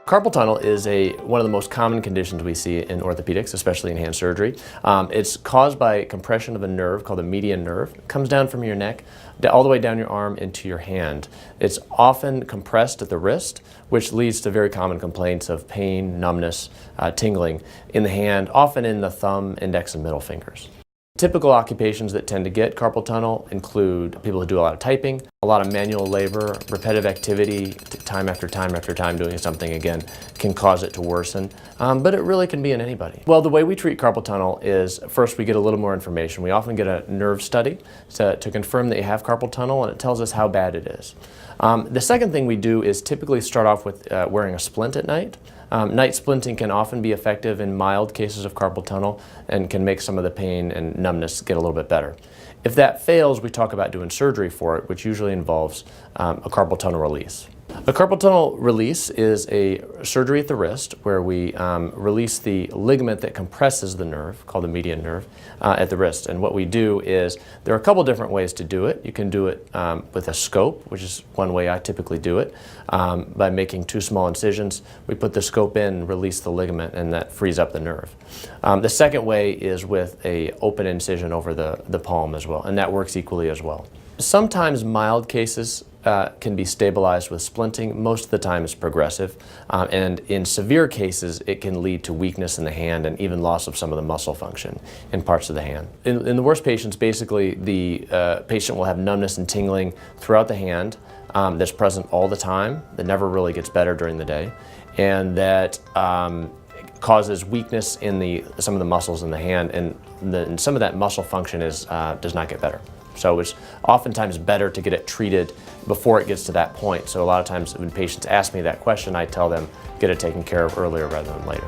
Carpal tunnel is one of the most common conditions we see in orthopedics, especially in hand surgery. It's caused by compression of a nerve called the median nerve. It comes down from your neck all the way down your arm into your hand. It's often compressed at the wrist, which leads to very common complaints of pain, numbness, tingling in the hand, often in the thumb, index, and middle fingers. Typical occupations that tend to get carpal tunnel include people who do a lot of typing, a lot of manual labor, repetitive activity, time after time after time doing something again can cause it to worsen, but it really can be in anybody. Well, the way we treat carpal tunnel is first we get a little more information. We often get a nerve study to confirm that you have carpal tunnel, and it tells us how bad it is. The second thing we do is typically start off with wearing a splint at night. Night splinting can often be effective in mild cases of carpal tunnel and can make some of the pain and numbness get a little bit better. If that fails, we talk about doing surgery for it, which usually involves a carpal tunnel release. A carpal tunnel release is a surgery at the wrist where we release the ligament that compresses the nerve, called the median nerve, at the wrist. And what we do is, there are a couple different ways to do it. You can do it with a scope, which is one way I typically do it, by making 2 small incisions. We put the scope in and release the ligament, and that frees up the nerve. The second way is with an open incision over the palm as well, and that works equally as well. Sometimes mild cases can be stabilized with splinting. Most of the time it's progressive, and in severe cases it can lead to weakness in the hand and even loss of some of the muscle function in parts of the hand. In the worst patients, basically the patient will have numbness and tingling throughout the hand that's present all the time, that never really gets better during the day, and that causes weakness in some of the muscles in the hand, and some of that muscle function does not get better. So it's oftentimes better to get it treated before it gets to that point. So a lot of times when patients ask me that question, I tell them get it taken care of earlier rather than later.